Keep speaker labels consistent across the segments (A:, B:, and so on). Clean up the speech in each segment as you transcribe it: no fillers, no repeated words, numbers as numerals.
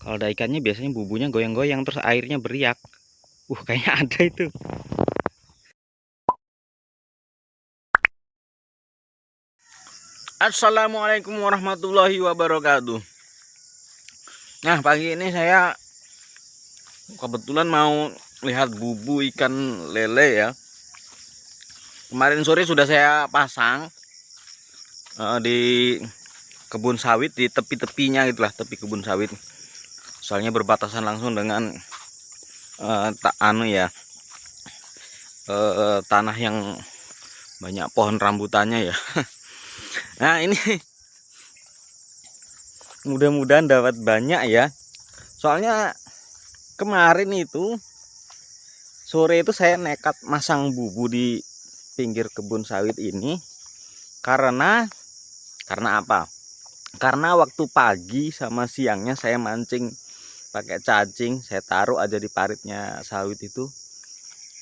A: Kalau ada ikannya biasanya bubunya goyang-goyang terus airnya beriak. Kayaknya ada itu. Assalamualaikum warahmatullahi wabarakatuh. Nah, pagi ini saya kebetulan mau lihat bubu ikan lele ya. Kemarin sore sudah saya pasang di kebun sawit, di tepi-tepinya gitulah, tepi kebun sawit. Soalnya berbatasan langsung dengan tanah yang banyak pohon rambutannya ya. Nah, ini mudah-mudahan dapat banyak ya. Soalnya kemarin itu sore itu saya nekat masang bubu di pinggir kebun sawit ini karena apa? Karena waktu pagi sama siangnya saya mancing pakai cacing, saya taruh aja di paritnya sawit itu,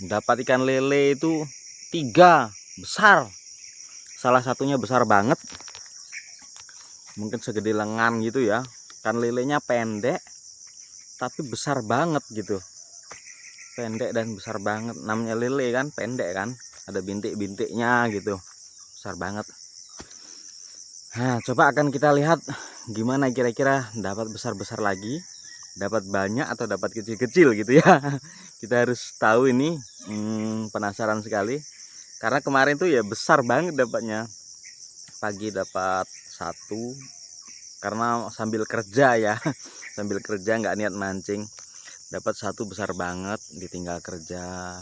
A: dapat ikan lele itu 3 besar. Salah satunya besar banget, mungkin segede lengan gitu ya. Ikan lelenya pendek tapi besar banget gitu, pendek dan besar banget. Namanya lele kan pendek kan, ada bintik-bintiknya gitu, besar banget. Nah, coba akan kita lihat gimana kira-kira dapat besar-besar lagi, dapat banyak atau dapat kecil-kecil gitu ya. Kita harus tahu ini. Penasaran sekali karena kemarin tuh ya besar banget dapatnya. Pagi dapat 1 karena sambil kerja ya. Sambil kerja nggak niat mancing, dapat 1 besar banget, ditinggal kerja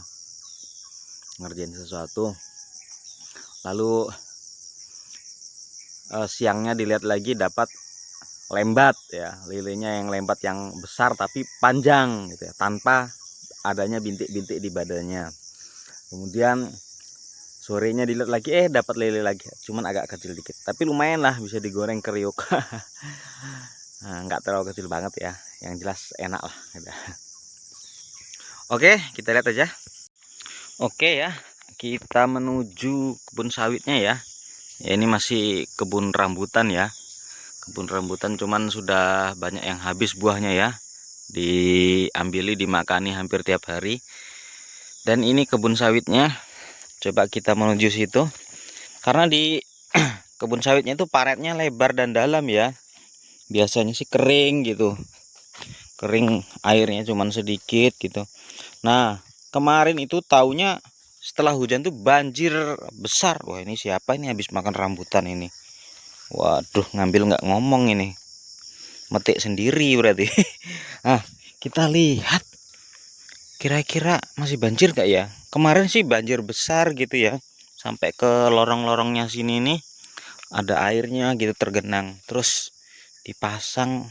A: ngerjain sesuatu. Lalu siangnya dilihat lagi dapat lembat ya, lilenya yang lembat yang besar tapi panjang gitu ya, tanpa adanya bintik-bintik di badannya. Kemudian sorenya dilihat lagi dapat lele lagi, cuman agak kecil dikit tapi lumayan lah, bisa digoreng kriuk. Nah, nggak terlalu kecil banget ya, yang jelas enak lah gitu. Oke, kita lihat aja. Oke ya, kita menuju kebun sawitnya ya. Ini masih kebun rambutan ya. Kebun rambutan cuman sudah banyak yang habis buahnya ya. Diambili, dimakani hampir tiap hari. Dan ini kebun sawitnya. Coba kita menuju situ. Karena di kebun sawitnya itu paretnya lebar dan dalam ya. Biasanya sih kering gitu. Kering, airnya cuman sedikit gitu. Nah, kemarin itu taunya setelah hujan tuh banjir besar. Wah, ini siapa ini habis makan rambutan ini? Waduh, ngambil nggak ngomong ini. Metik sendiri berarti. Nah, kita lihat kira-kira masih banjir gak ya? Kemarin sih banjir besar gitu ya, sampai ke lorong-lorongnya sini nih ada airnya gitu tergenang. Terus dipasang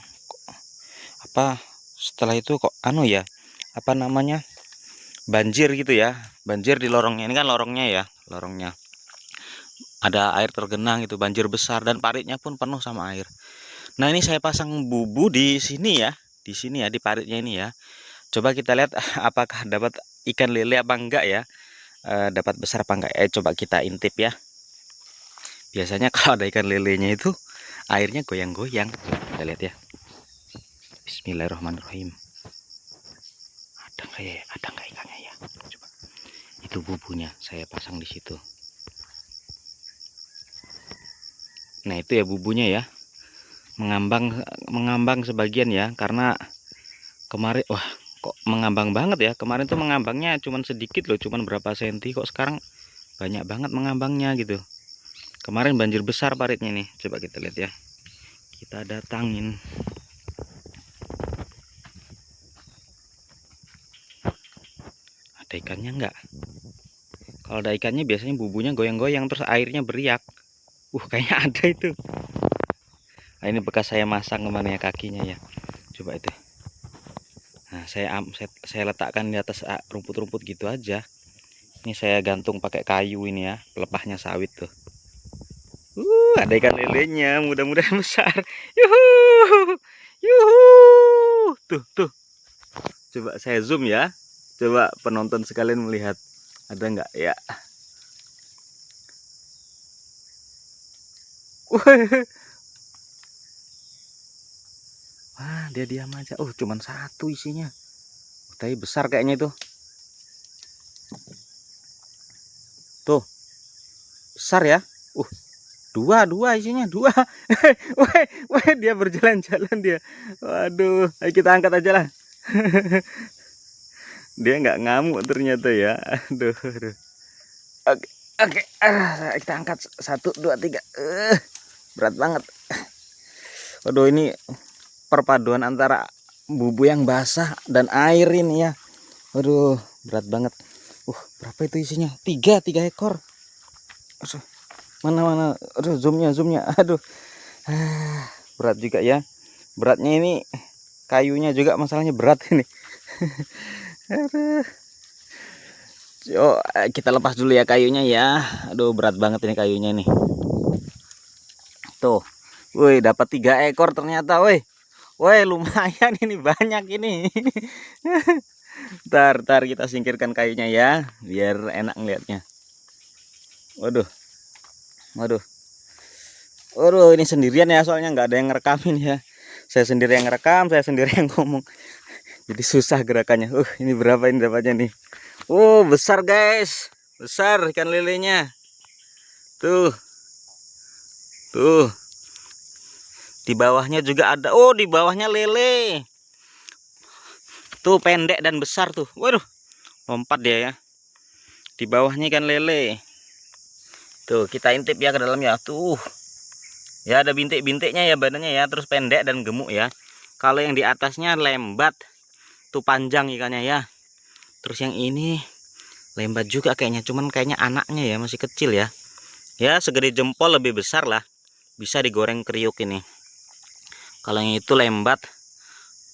A: apa, setelah itu kok ya, apa namanya, banjir gitu ya, banjir di lorongnya. Ini kan lorongnya ya, lorongnya ada air tergenang itu, banjir besar dan paritnya pun penuh sama air. Nah, ini saya pasang bubu di sini ya, di sini ya, di paritnya ini ya. Coba kita lihat apakah dapat ikan lele apa enggak ya. Dapat besar apa enggak. Coba kita intip ya. Biasanya kalau ada ikan lelenya itu airnya goyang-goyang. Kita lihat ya. Bismillahirrahmanirrahim. Ada enggak ikannya ya? Coba. Itu bubunya saya pasang di situ. Nah, itu ya bubunya ya. Mengambang sebagian ya, karena kemarin kok mengambang banget ya. Kemarin tuh mengambangnya cuman sedikit loh, cuman berapa senti, kok sekarang banyak banget mengambangnya gitu. Kemarin banjir besar paritnya nih. Coba kita lihat ya. Kita datangin. Ada ikannya enggak? Kalau ada ikannya biasanya bubunya goyang-goyang terus airnya beriak. Kayaknya ada itu. Nah, ini bekas saya masang kemana ya kakinya ya. Coba itu. Nah, saya letakkan di atas rumput-rumput gitu aja. Ini saya gantung pakai kayu ini ya, pelepahnya sawit tuh. Ada ikan lelenya, mudah-mudahan besar. Yuhu, yuhu. Tuh. Coba saya zoom ya. Coba penonton sekalian melihat, ada nggak ya? Wah, dia diam aja. Cuman satu isinya. Tapi besar kayaknya itu. Tuh, besar ya. Dua isinya, dua. Weh, dia berjalan-jalan dia. Waduh, ayo kita angkat aja lah. Dia nggak ngamuk ternyata ya. Aduh. Oke. Kita angkat 1, 2, 3. Berat banget. Waduh, ini perpaduan antara bubu yang basah dan air ini ya. Waduh, berat banget. Berapa itu isinya? 3 ekor. Mana. Aduh, zoomnya. Aduh. Berat juga ya. Beratnya ini kayunya juga masalahnya berat ini. Aduh. Kita lepas dulu ya kayunya ya. Aduh, berat banget ini kayunya nih. Tuh. Woi, dapat 3 ekor ternyata, woi. Woi, lumayan ini, banyak ini. Ntar kita singkirkan kayunya ya, biar enak ngeliatnya. Waduh, ini sendirian ya, soalnya nggak ada yang ngerekamin ya. Saya sendiri yang ngerekam, saya sendiri yang ngomong. Jadi susah gerakannya. Ini berapa ini dapatnya nih? Besar guys, besar ikan lelenya. Tuh. Di bawahnya juga ada. Di bawahnya lele. Tuh pendek dan besar tuh. Waduh, lompat dia ya. Di bawahnya ikan lele. Tuh, kita intip ya ke dalam ya. Tuh. Ya ada bintik-bintiknya ya badannya ya, terus pendek dan gemuk ya. Kalau yang di atasnya lembat. Tuh panjang ikannya ya. Terus yang ini lembat juga kayaknya, cuman kayaknya anaknya ya masih kecil ya. Ya segede jempol, lebih besar lah. Bisa digoreng kriuk ini. Kalau yang itu lembat,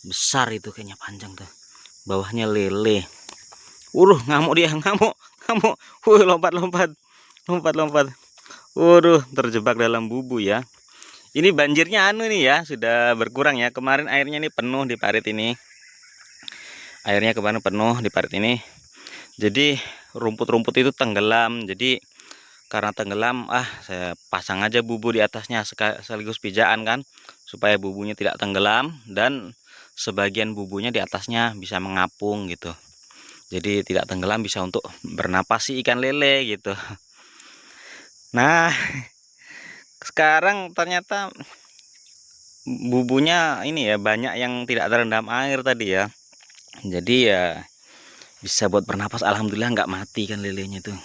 A: besar itu kayaknya, panjang tuh. Bawahnya lele. Ngamuk dia, ngamuk. Lompat. Terjebak dalam bubu ya. Ini banjirnya nih ya, sudah berkurang ya. Kemarin airnya ini penuh di parit ini. Airnya kemarin penuh di parit ini. Jadi rumput-rumput itu tenggelam. Jadi karena tenggelam, saya pasang aja bubu di atasnya sekaligus pijaan kan, supaya bubunya tidak tenggelam dan sebagian bubunya di atasnya bisa mengapung gitu. Jadi tidak tenggelam, bisa untuk bernapas si ikan lele gitu. Nah, sekarang ternyata bubunya ini ya banyak yang tidak terendam air tadi ya. Jadi ya bisa buat bernapas, alhamdulillah nggak mati ikan lelenya tuh.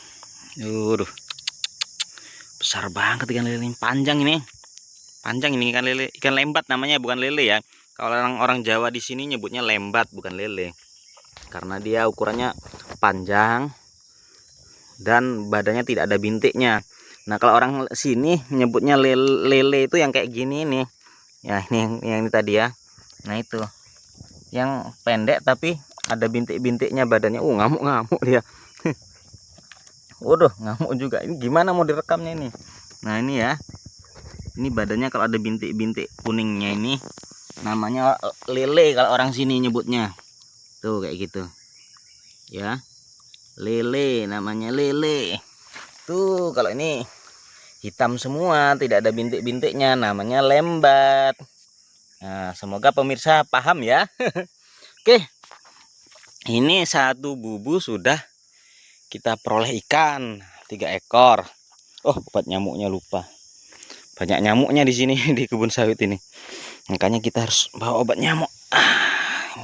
A: Besar banget ikan lele, panjang ini ikan lele, ikan lembat namanya, bukan lele ya. Kalau orang Jawa di sini nyebutnya lembat, bukan lele, karena dia ukurannya panjang dan badannya tidak ada bintiknya. Nah kalau orang sini nyebutnya lele itu yang kayak gini nih ya, ini yang ini tadi ya. Nah itu yang pendek tapi ada bintik-bintiknya badannya. Ngamuk dia. Waduh, ngamuk juga. Ini gimana mau direkamnya ini? Nah ini ya, ini badannya kalau ada bintik-bintik kuningnya ini namanya lele kalau orang sini nyebutnya. Tuh kayak gitu ya, lele, namanya lele. Tuh kalau ini hitam semua, tidak ada bintik-bintiknya, namanya lembat. Nah semoga pemirsa paham ya. Oke, ini satu bubu sudah kita peroleh ikan 3 ekor. Obat nyamuknya lupa. Banyak nyamuknya di sini di kebun sawit ini. Makanya kita harus bawa obat nyamuk.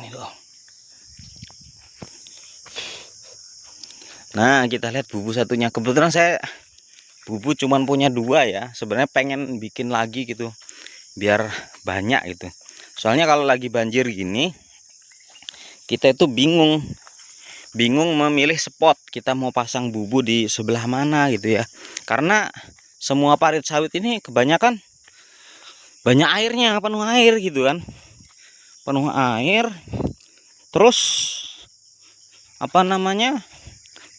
A: Ini loh. Nah, kita lihat bubu satunya. Kebetulan saya bubu cuman punya 2 ya. Sebenarnya pengen bikin lagi gitu, biar banyak gitu. Soalnya kalau lagi banjir gini, kita itu bingung memilih spot kita mau pasang bubu di sebelah mana gitu ya, karena semua parit sawit ini kebanyakan banyak airnya, penuh air gitu kan, penuh air. Terus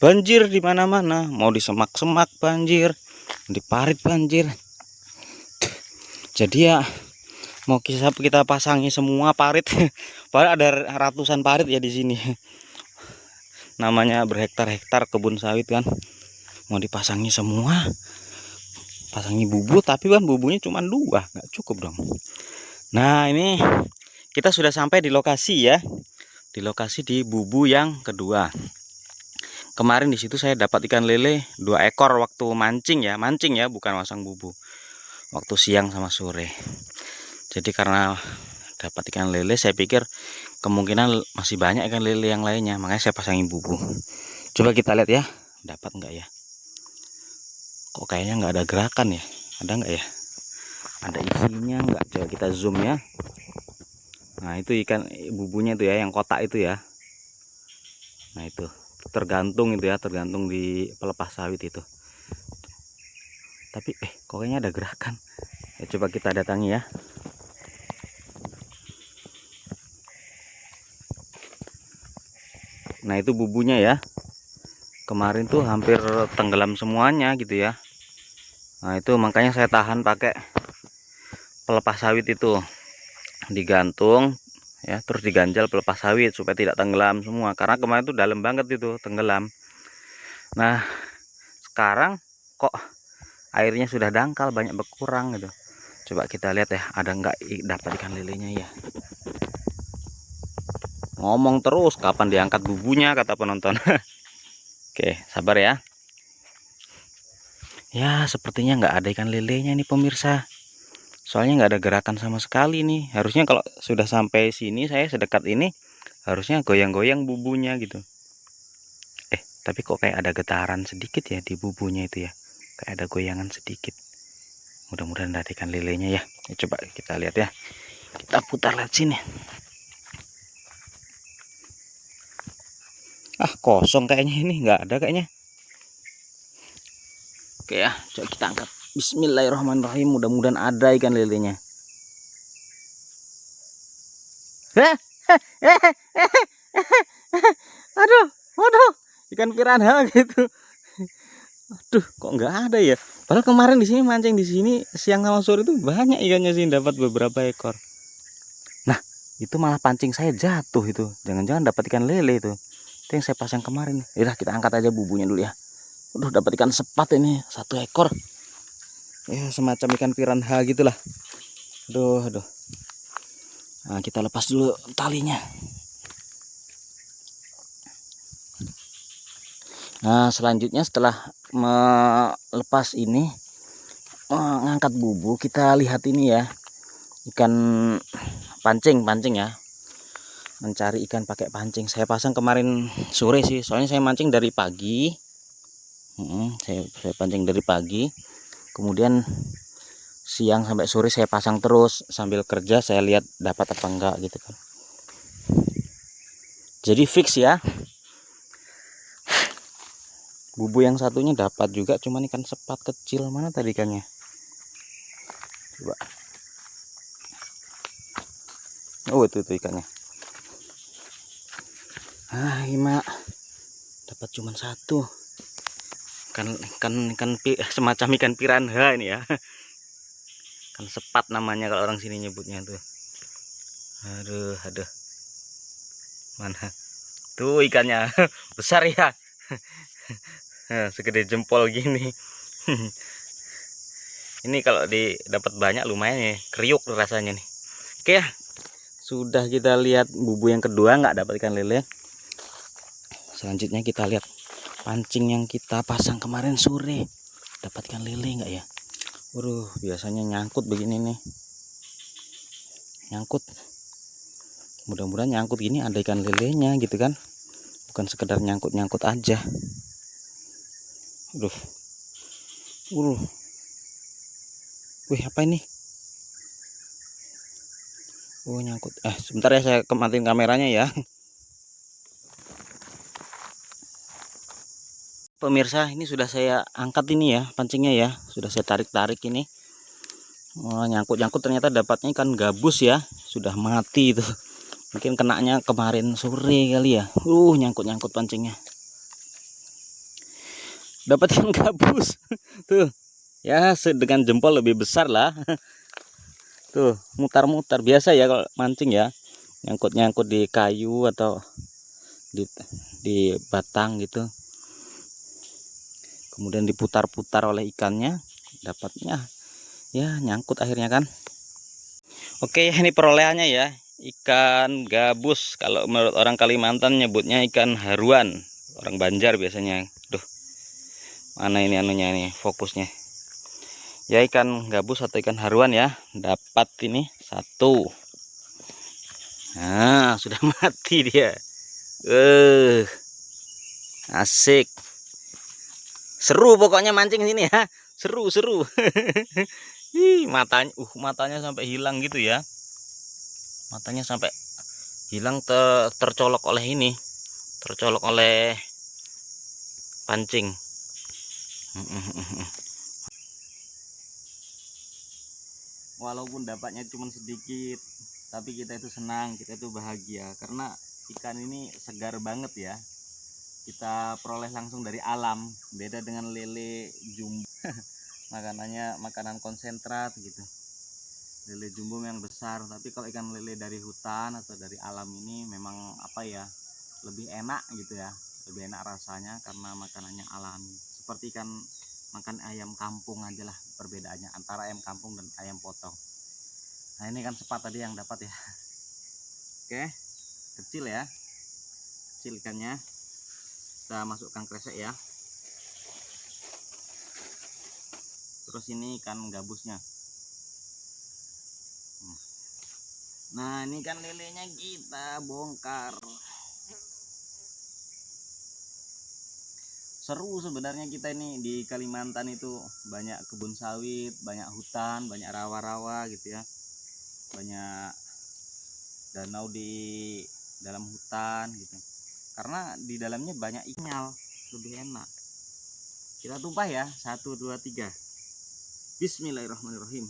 A: banjir di mana-mana, mau di semak-semak banjir, di parit banjir. Jadi ya mau kita pasangi semua parit. Padahal ada ratusan parit ya di sini. Namanya berhektar-hektar kebun sawit kan, mau dipasangi semua, pasangi bubu, tapi kan bubunya cuma 2, nggak cukup dong. Nah ini kita sudah sampai di lokasi ya. Di lokasi di bubu yang kedua. Kemarin di situ saya dapat ikan lele 2 ekor waktu mancing ya, bukan masang bubu. Waktu siang sama sore. Jadi karena dapat ikan lele, saya pikir kemungkinan masih banyak ikan lele yang lainnya, makanya saya pasangin bubu. Coba kita lihat ya, dapat enggak ya? Kok kayaknya nggak ada gerakan ya? Ada nggak ya? Ada isinya nggak? Coba kita zoom ya. Nah itu ikan bubunya itu ya, yang kotak itu ya. Nah itu tergantung itu ya, tergantung di pelepas sawit itu. Tapi kok kayaknya ada gerakan. Ya, coba kita datangi ya. Nah itu bubunya ya. Kemarin tuh hampir tenggelam semuanya gitu ya. Nah itu makanya saya tahan pakai pelepas sawit itu, digantung ya, terus diganjal pelepas sawit supaya tidak tenggelam semua, karena kemarin tuh dalam banget itu tenggelam. Nah sekarang kok airnya sudah dangkal, banyak berkurang gitu. Coba kita lihat ya, ada nggak dapat ikan lelenya ya. Ngomong terus kapan diangkat bubunya kata penonton. Oke sabar ya. Ya sepertinya nggak ada ikan lelenya nih pemirsa. Soalnya nggak ada gerakan sama sekali nih. Harusnya kalau sudah sampai sini, saya sedekat ini, harusnya goyang-goyang bubunya gitu. Tapi kok kayak ada getaran sedikit ya di bubunya itu ya. Kayak ada goyangan sedikit. Mudah-mudahan ada ikan lelenya ya. Coba kita lihat ya. Kita putar lihat sini. Ah kosong kayaknya ini, nggak ada kayaknya. Oke ya, coba kita angkat. Bismillahirrahmanirrahim. Mudah-mudahan ada ikan lelenya. Aduh, waduh, ikan piranha gitu. Aduh, kok nggak ada ya? Padahal kemarin di sini mancing di sini siang sama sore itu banyak ikannya sih, dapat beberapa ekor. Nah, itu malah pancing saya jatuh itu. Jangan-jangan dapat ikan lele itu. Itu yang saya pasang kemarin. Yaudah, kita angkat aja bubunya dulu ya. Aduh, dapat ikan sepat ini 1 ekor. Ya, semacam ikan piranha gitulah. Aduh, aduh. Nah, kita lepas dulu talinya. Nah selanjutnya setelah melepas ini, mengangkat bubu, kita lihat ini ya, ikan pancing ya, mencari ikan pakai pancing. Saya pasang kemarin sore sih, soalnya saya mancing dari pagi. Saya pancing dari pagi, kemudian siang sampai sore saya pasang terus sambil kerja, saya lihat dapat apa enggak gitu kan. Jadi fix ya. Bubu yang satunya dapat juga, cuman ikan sepat kecil. Mana tadi ikannya? Coba. Oh itu ikannya. Ah ini dapat cuman 1. Kan semacam ikan piranha ini ya. Kan sepat namanya kalau orang sini nyebutnya tuh. Aduh, aduh. Mana? Tuh ikannya besar ya. Segede jempol gini. Ini kalau dapat banyak lumayan ya, kriuk rasanya nih. Oke ya, sudah kita lihat bubu yang kedua, nggak dapat ikan lele. Selanjutnya kita lihat pancing yang kita pasang kemarin sore, dapat ikan lele nggak ya? Waduh, biasanya nyangkut begini nih, nyangkut. Mudah-mudahan nyangkut gini ada ikan lelenya gitu kan, bukan sekedar nyangkut aja. Aduh, wih apa ini? Oh nyangkut. Sebentar ya, saya matiin kameranya ya. Pemirsa, ini sudah saya angkat ini ya, pancingnya ya, sudah saya tarik ini. Nyangkut ternyata dapatnya ikan gabus ya, sudah mati itu. Mungkin kenanya kemarin sore kali ya. Nyangkut pancingnya. Dapat ikan gabus. Tuh. Ya, dengan jempol lebih besar lah. Tuh, mutar-mutar biasa ya kalau mancing ya. Nyangkut di kayu atau di batang gitu. Kemudian diputar-putar oleh ikannya, dapatnya ya nyangkut akhirnya kan. Oke, ini perolehannya ya. ikan gabus. Kalau menurut orang Kalimantan nyebutnya ikan haruan, orang Banjar biasanya. Duh, mana ini anunya nih, fokusnya ya, ikan gabus atau ikan haruan ya. Dapat ini satu. Nah, sudah mati dia. Asik, seru pokoknya mancing sini ya, seru. Ih, matanya sampai hilang gitu ya, matanya sampai hilang, tercolok oleh ini, tercolok oleh pancing. Walaupun dapatnya cuma sedikit, tapi kita itu senang, kita itu bahagia karena ikan ini segar banget ya. Kita peroleh langsung dari alam, beda dengan lele jumbo. Makanannya makanan konsentrat gitu, lele jumbo yang besar. Tapi kalau ikan lele dari hutan atau dari alam ini memang apa ya, lebih enak gitu ya, lebih enak rasanya karena makanannya alami. Seperti ikan makan ayam kampung aja lah perbedaannya antara ayam kampung dan ayam potong. Nah ini kan sepat tadi yang dapat ya. Oke, kecil ya, kecil ikannya. Kita masukkan kresek ya. Terus ini ikan gabusnya. Nah ini kan lelenya kita bongkar. Seru sebenarnya kita ini di Kalimantan itu, banyak kebun sawit, banyak hutan, banyak rawa-rawa gitu ya, banyak danau di dalam hutan gitu, karena di dalamnya banyak ikan, lebih enak. Kita tumpah ya, 1 2 3. Bismillahirrahmanirrahim.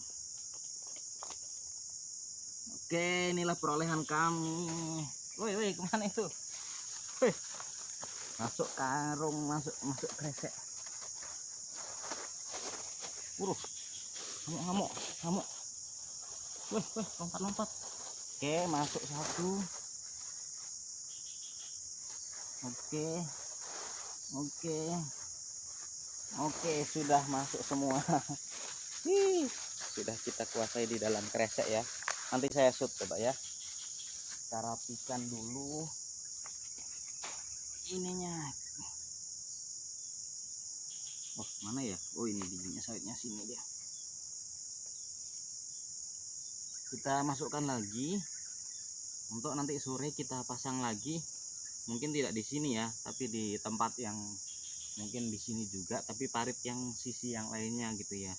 A: Oke, inilah perolehan kami. Woi kemana itu? Masuk karung, masuk kresek. Ngamuk. Lompat. Oke, masuk satu. Oke, sudah masuk semua. Sudah kita kuasai di dalam kresek ya. Nanti saya shoot coba ya. Kita rapikan dulu ininya. Oh mana ya, oh ini bijinya sawitnya sini dia. Kita masukkan lagi untuk nanti sore kita pasang lagi, mungkin tidak di sini ya, tapi di tempat yang mungkin di sini juga, tapi parit yang sisi yang lainnya gitu ya.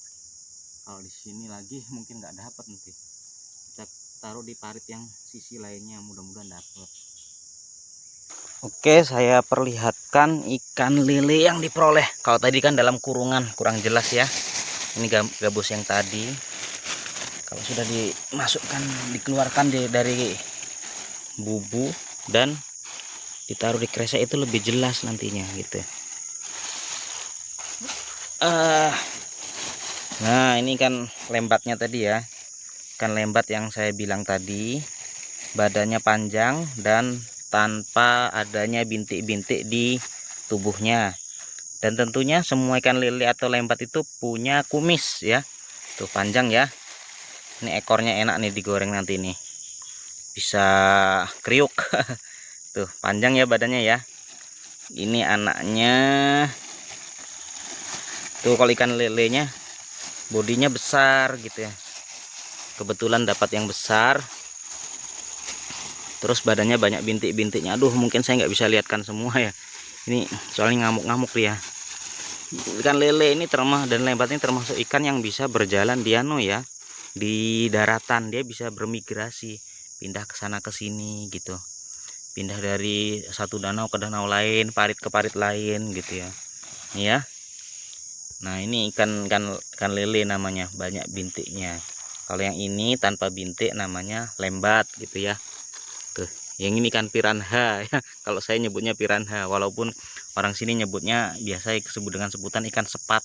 A: Kalau di sini lagi mungkin nggak dapat, nanti kita taruh di parit yang sisi lainnya, mudah-mudahan dapat. Oke, saya perlihatkan ikan lele yang diperoleh. Kalau tadi kan dalam kurungan, kurang jelas ya. Ini gabus yang tadi. Kalau sudah dimasukkan, dikeluarkan dari bubu dan ditaruh di kresek itu lebih jelas nantinya gitu. Nah, ini kan lembatnya tadi ya. Ikan lembat yang saya bilang tadi, badannya panjang dan tanpa adanya bintik-bintik di tubuhnya. Dan tentunya semua ikan lele atau lembat itu punya kumis ya. Tuh panjang ya. Ini ekornya enak nih digoreng nanti nih. Bisa kriuk. Tuh panjang ya badannya ya. Ini anaknya. Tuh kalau ikan lelenya bodinya besar gitu ya. Kebetulan dapat yang besar. Terus badannya banyak bintik-bintiknya. Aduh, mungkin saya nggak bisa lihatkan semua ya. Ini soalnya ngamuk-ngamuk dia. Ikan lele ini dan lembat ini termasuk ikan yang bisa berjalan di ya, di daratan. Dia bisa bermigrasi, pindah ke sana ke sini gitu. Pindah dari satu danau ke danau lain, parit ke parit lain gitu ya. Ini ya. Nah, ini ikan lele namanya, banyak bintiknya. Kalau yang ini tanpa bintik namanya lembat gitu ya. Tuh, yang ini ikan piranha ya. Kalau saya nyebutnya piranha, walaupun orang sini nyebutnya biasa disebut dengan sebutan ikan sepat.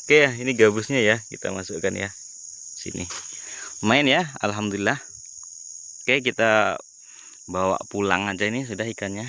A: Oke ya, ini gabusnya ya, kita masukkan ya sini. Lumayan ya, alhamdulillah. Oke, kita bawa pulang aja, ini sudah ikannya.